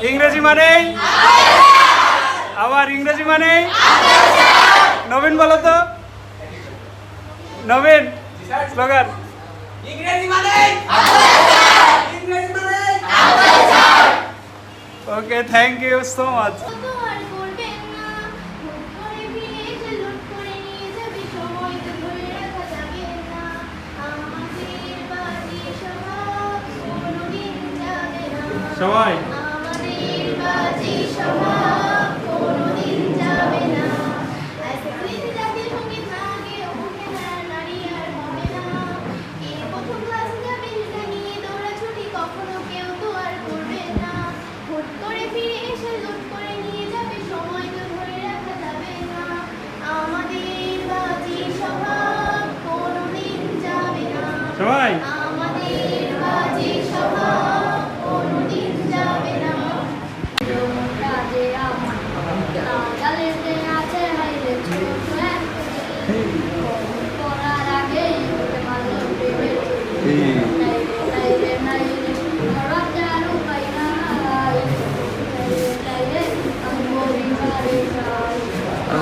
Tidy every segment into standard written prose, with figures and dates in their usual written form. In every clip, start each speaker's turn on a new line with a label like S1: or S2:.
S1: ইংরেজি মানে আবার ইংরেজি মানে নবীন বলো তো নবীন স্লোগান
S2: ইংরেজি মানে
S1: okay thank you so much সবাই সবাই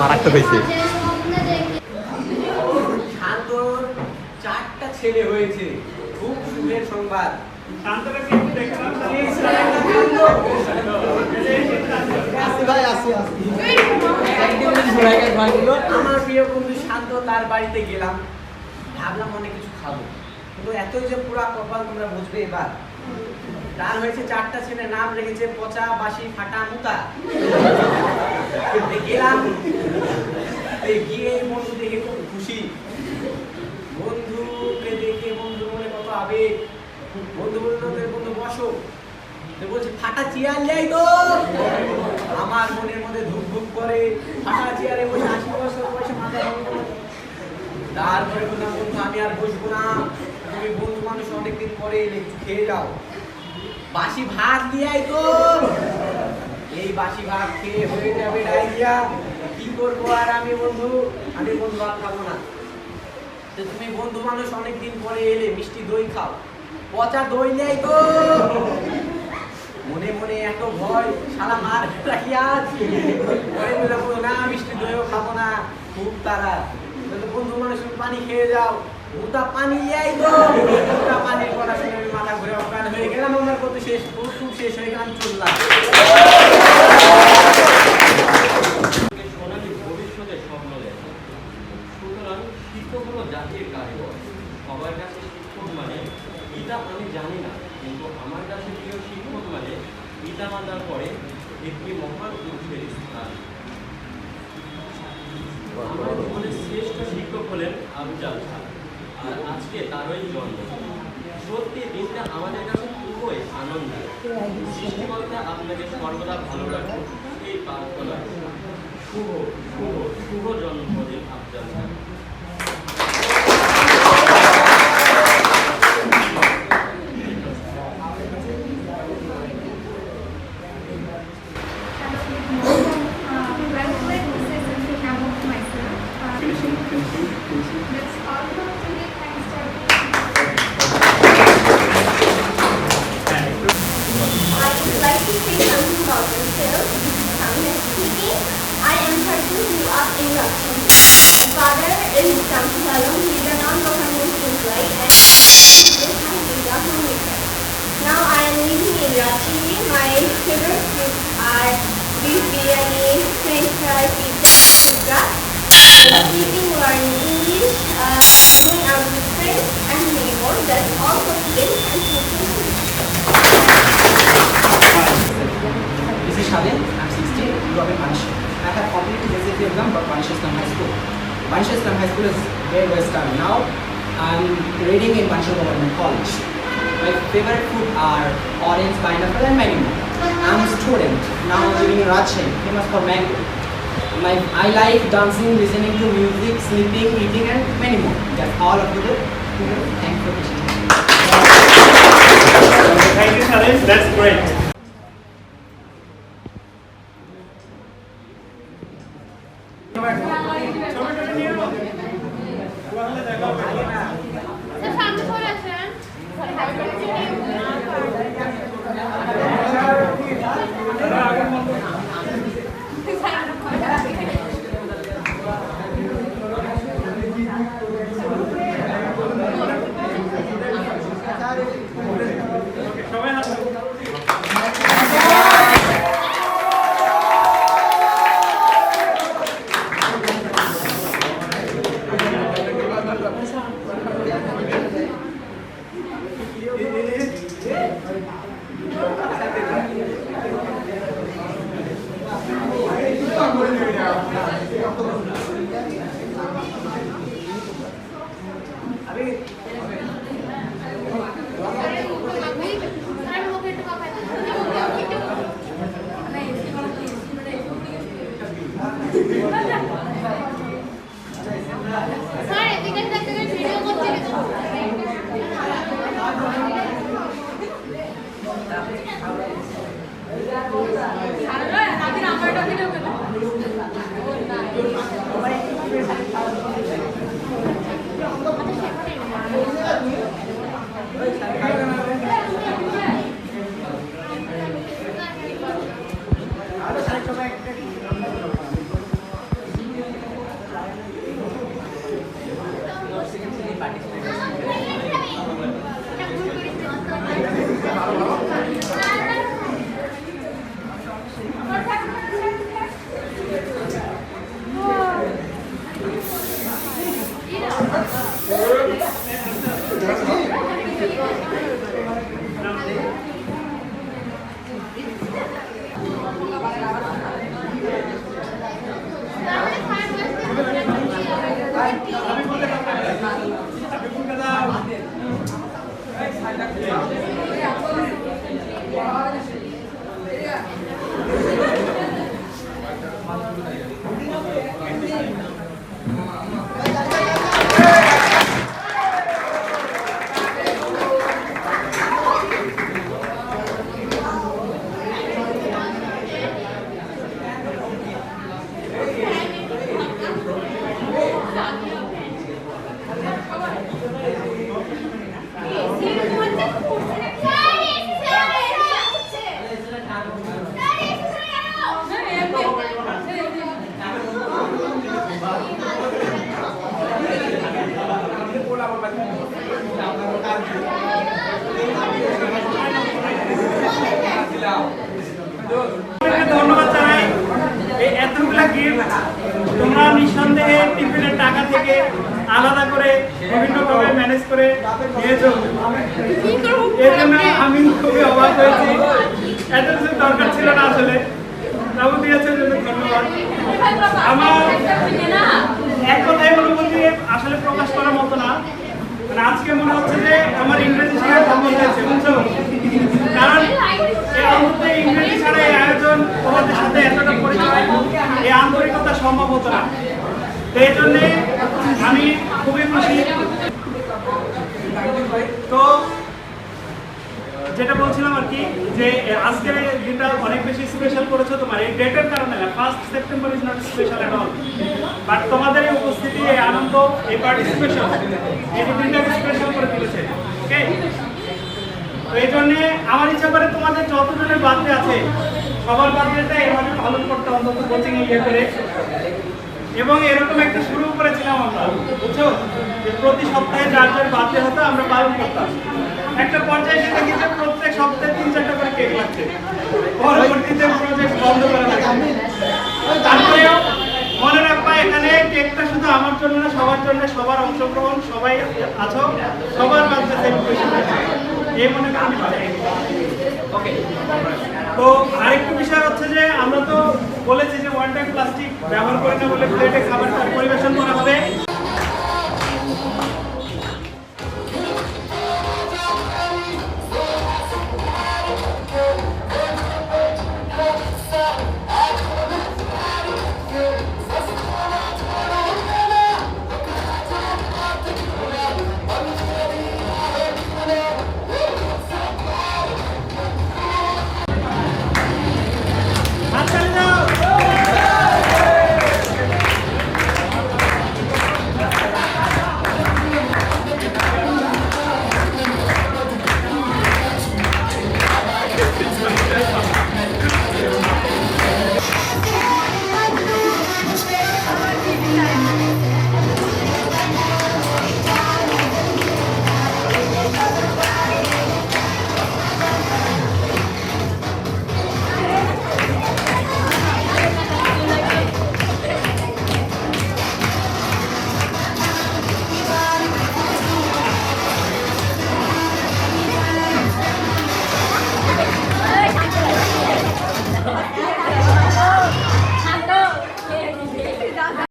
S3: মারাত্মক হয়েছে।
S2: শান্তর 4টা ছেলে হয়েছে, খুব সুখের সংবাদ। আমার প্রিয় বন্ধু শান্ত, তার বাড়িতে গেলাম, ভাবলাম অনেক কিছু খাবো, কিন্তু এতই যে পুরা কপাল তোমরা বুঝবে এবার। তার হয়েছে 4টা ছেলে, নাম রেখেছে পচা, বাসি, ফাটা, মুতা। গেলাম, গিয়ে বন্ধু দেখে খুব খুশি, বন্ধুকে দেখে বন্ধুর মনে কত আবেগ। বন্ধু বললো বন্ধু বসো, বলছে ফাটা চেয়ার যাই তো। আমার মনের মধ্যে ধুক ধুক করে, ফাটা চেয়ারে বসে 80 বছর বয়সে মাথা ভাঙবো। তারপরে বললাম বন্ধু আমি আর বসবো না, তুমি বন্ধু মানুষ অনেকদিন পরে এলে, একটু খেয়ে যাও, বাসি ভাত দিয়ে আই তো। এই বাসি ভাত খেয়ে হয়ে যাবে ডায়রিয়া, কি করবো আর আমি বন্ধু ভাত খাবো না। তো তুমি বন্ধু মানুষ অনেকদিন পরে এলে, মিষ্টি দই খাও, পচা দই নেই তো। মনে মনে এত ভয়, শালা মার রাখিয়া না, মিষ্টি দইও খাবো না, খুব তারা। বন্ধু মানুষ পানি খেয়ে যাও, ওটা পানি যাই তো। ওটা পানির কথা শুনে আমি মাথা ঘুরে অজ্ঞান হয়ে গেলাম। আমার কত শেষ, খুব শেষ হয়ে গেলাম, চললাম।
S3: ভবিষ্যতের স্বপ্ন দেখে, সুতরাং শিক্ষক হলো জাতির কারিগর। সবার কাছে শিক্ষক মানে পিতা আমি জানি না, কিন্তু আমার কাছে প্রিয় শিক্ষক মানে পিতা মাতার পরে একটি মহান পুরুষের স্থান। আমার জীবনের শ্রেষ্ঠ শিক্ষক হলেন আফজাল খান, আর আজকে তারই জন্ম। সত্যি দিনটা আমাদের কাছে খুবই আনন্দের। সৃষ্টিকর্তা আপনাকে সর্বদা ভালো রাখুন, এই প্রার্থনা। শুভ শুভ শুভ জন্মদিন আফজাল খান।
S4: My favorite foods are beef biryani, french fries, pizza, etc. Eating, learning English, going out with friends, and many more. That's all for today. And
S5: this is Shadin. I'm 16. Grew up in Panish. I have completed basic exam for Panish Islam High School. Panish Islam High School is very western. Now I'm reading in Panish Government College. My favorite food are orange, pineapple, and many more. I'm a student now living in Rajshahi, famous for mango. I like dancing, listening to music, sleeping, eating, and many more. That's all of it. Thank you for listening.
S1: Thank you, Shalish. That's great. সবাই হাত
S4: sir এদিকে একটা video করতে
S1: ধন্যবাদ জানাই। এই এতগুলা gift তোমরা নিঃসন্দেহে টিফিনের টাকা থেকে আলাদা করে বিভিন্নভাবে ম্যানেজ করে নিয়েছো। এর জন্য আমি খুবই অবাক হয়েছি, এত কিছু দরকার ছিল না আসলে, তাও দিয়েছে জন্য ধন্যবাদ। আমার এক কথায় অনুভূতি আসলে প্রকাশ করার মতো না, মানে আজকে মনে হচ্ছে যে আমার ইংরেজি শেখা সম্ভব হয়েছে, বুঝছো? কারণ এই অন্তত ইংরেজি ছাড়া এই আয়োজন তোমাদের সাথে এতটা পরিচয়, এই আন্তরিকতা সম্ভব হতো না। তো এই জন্যে আমি খুবই খুশি। তো যেটা বলছিলাম আর কি, যে আজকের এই দিনটা অনেক বেশি স্পেশাল করেছো তোমার এই ডেটের কারণে না। 1 September is not special at all, but তোমাদের এই উপস্থিতি, এই আনন্দ, এই পার্টিসিপেশন এই দিনটাকে স্পেশাল করে তুলেছে। ওকে, তো এই জন্যে আমার ইচ্ছা করে তোমাদের যতজনের বার্থডে আছে সবার বার্থডেটা এভাবে পালন করতে, অন্তত কোচিং ইয়ে করে। এবং এরকম একটা শুরু করেছিলাম আমরা, বুঝছো, যে প্রতি সপ্তাহে যার যার বার্থডে হতো আমরা পালন করতাম। একটা পর্যায়ে সেটা কিন্তু প্রত্যেক সপ্তাহে 3-4টা করে কেক লাগছে, পরবর্তীতে প্রজেক্ট বন্ধ করা লাগে। তারপরেও মনে রাখবা এখানে কেকটা শুধু আমার জন্য না, সবার জন্য, সবার অংশগ্রহণ, সবাই আছো, সবার বার্থডে সেলিব্রেশন এই মনে করি। ওকে, তো আরেকটা বিষয় হচ্ছে যে আমরা তো বলেছি যে ওয়ান টাইম প্লাস্টিক ব্যবহার করি না বলে প্লেটে খাবার পরিবেশন করা হবে।